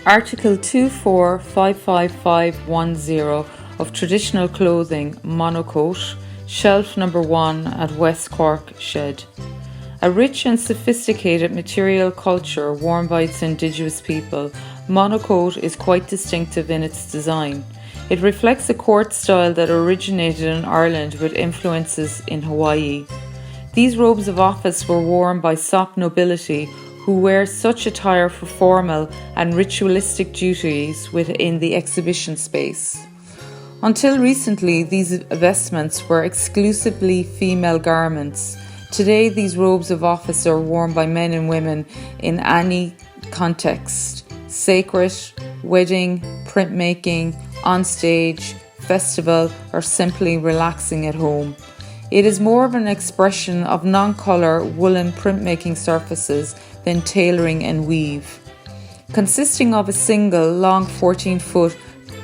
Article 245510 of Traditional Clothing Monocoat, Shelf Number 1 at West Cork Shed. A rich and sophisticated material culture worn by its indigenous people, monocoat is quite distinctive in its design. It reflects a court style that originated in Ireland with influences in Hawaii. These robes of office were worn by Sop nobility who wear such attire for formal and ritualistic duties within the exhibition space. Until recently, these vestments were exclusively female garments. Today, these robes of office are worn by men and women in any context: sacred, wedding, printmaking, on stage, festival, or simply relaxing at home. It is more of an expression of non-colour woolen printmaking surfaces than tailoring and weave. Consisting of a single long 14-foot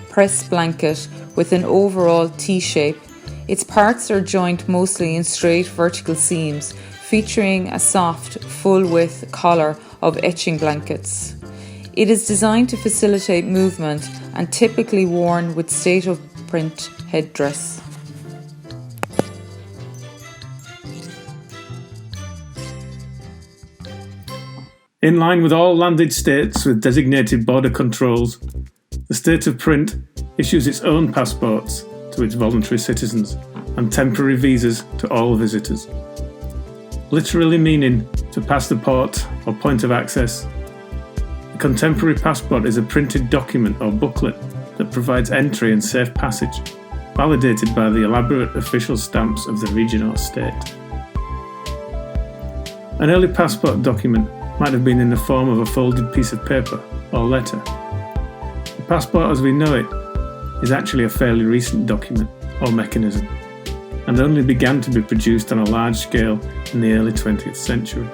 press blanket with an overall T-shape, its parts are joined mostly in straight vertical seams, featuring a soft, full-width collar of etching blankets. It is designed to facilitate movement and typically worn with state-of-print headdress. In line with all landed states with designated border controls, the State of Print issues its own passports to its voluntary citizens and temporary visas to all visitors. Literally meaning to pass the port or point of access, a contemporary passport is a printed document or booklet that provides entry and safe passage, validated by the elaborate official stamps of the region or state. An early passport document might have been in the form of a folded piece of paper or letter. The passport as we know it is actually a fairly recent document or mechanism, and only began to be produced on a large scale in the early 20th century.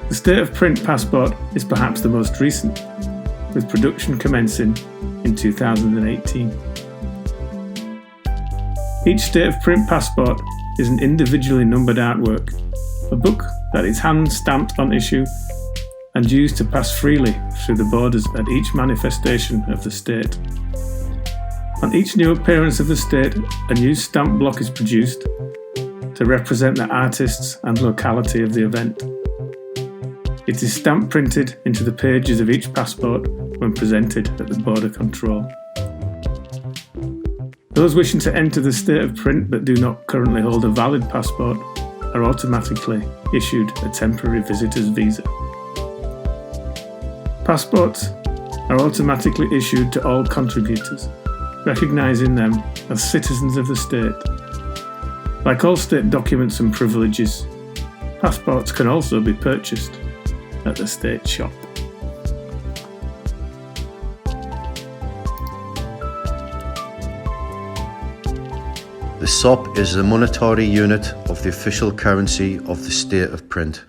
The State of Print passport is perhaps the most recent, with production commencing in 2018. Each State of Print passport is an individually numbered artwork, a book that is hand-stamped on issue and used to pass freely through the borders at each manifestation of the state. On each new appearance of the state, a new stamp block is produced to represent the artists and locality of the event. It is stamp printed into the pages of each passport when presented at the border control. Those wishing to enter the State of Print but do not currently hold a valid passport are automatically issued a temporary visitor's visa. Passports are automatically issued to all contributors, recognising them as citizens of the state. Like all state documents and privileges, passports can also be purchased at the state shop. The SOP is the monetary unit of the official currency of the State of Print.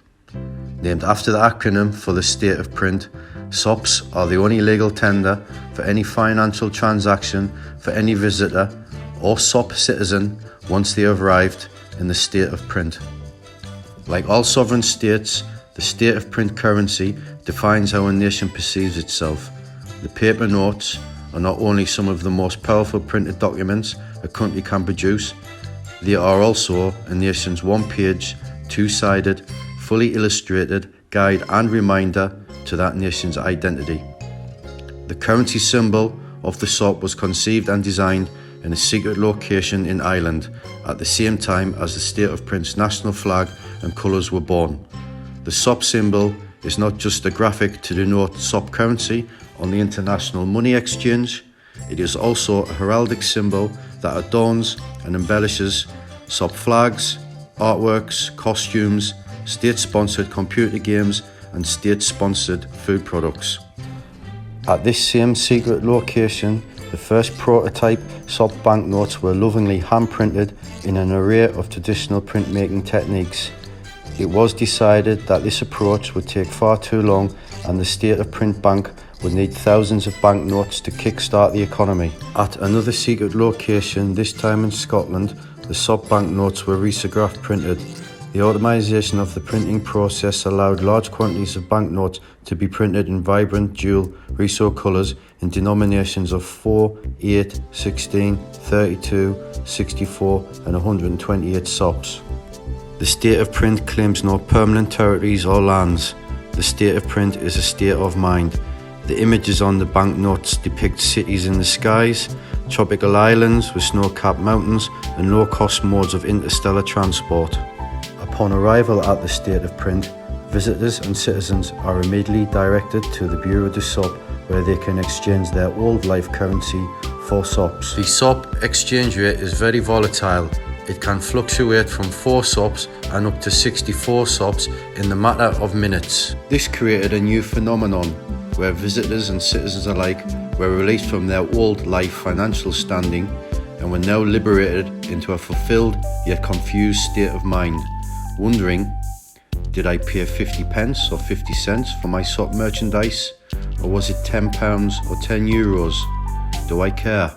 Named after the acronym for the State of Print, SOPs are the only legal tender for any financial transaction for any visitor or SOP citizen once they have arrived in the State of Print. Like all sovereign states, the State of Print currency defines how a nation perceives itself. The paper notes are not only some of the most powerful printed documents a country can produce, they are also a nation's one-page, two-sided, fully illustrated guide and reminder to that nation's identity. The currency symbol of the SOP was conceived and designed in a secret location in Ireland at the same time as the State of Print's national flag and colours were born. The SOP symbol is not just a graphic to denote SOP currency on the international money exchange, it is also a heraldic symbol that adorns and embellishes SOP flags, artworks, costumes, state-sponsored computer games and state-sponsored food products. At this same secret location, the first prototype SOP banknotes were lovingly hand-printed in an array of traditional printmaking techniques. It was decided that this approach would take far too long and the State of Print Bank would need thousands of banknotes to kickstart the economy. At another secret location, this time in Scotland, the SOP banknotes were risograph printed. The automatisation of the printing process allowed large quantities of banknotes to be printed in vibrant dual Riso colours in denominations of 4, 8, 16, 32, 64 and 128 sops. The state of print claims no permanent territories or lands. The state of print is a state of mind. The images on the banknotes depict cities in the skies, tropical islands with snow-capped mountains and low-cost modes of interstellar transport. Upon arrival at the state of print, visitors and citizens are immediately directed to the Bureau de Sop, where they can exchange their old life currency for sops. The sop exchange rate is very volatile. It can fluctuate from 4 sops and up to 64 sops in the matter of minutes. This created a new phenomenon where visitors and citizens alike were released from their old life financial standing and were now liberated into a fulfilled yet confused state of mind, wondering, did I pay 50 pence or 50 cents for my sop merchandise, or was it £10 or €10? Do I care?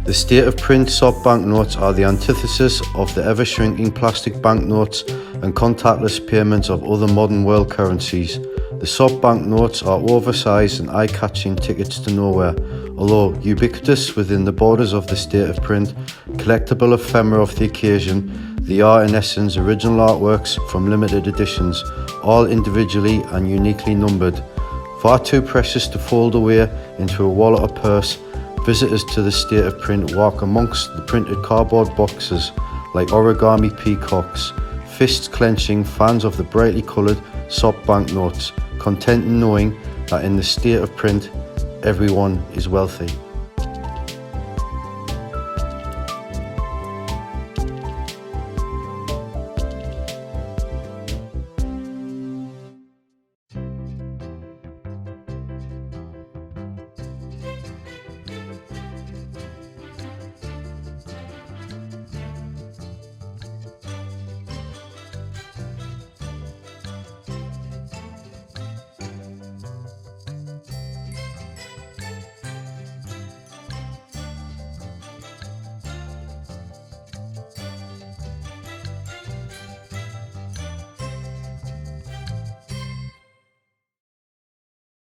The state of print sop banknotes are the antithesis of the ever-shrinking plastic banknotes and contactless payments of other modern world currencies. The sop banknotes are oversized and eye-catching tickets to nowhere. Although ubiquitous within the borders of the state of print, collectible ephemera of the occasion, they are in essence original artworks from limited editions, all individually and uniquely numbered. Far too precious to fold away into a wallet or purse, visitors to the state of print walk amongst the printed cardboard boxes like origami peacocks, fists clenching fans of the brightly coloured sop banknotes, content in knowing that in the state of print, everyone is wealthy.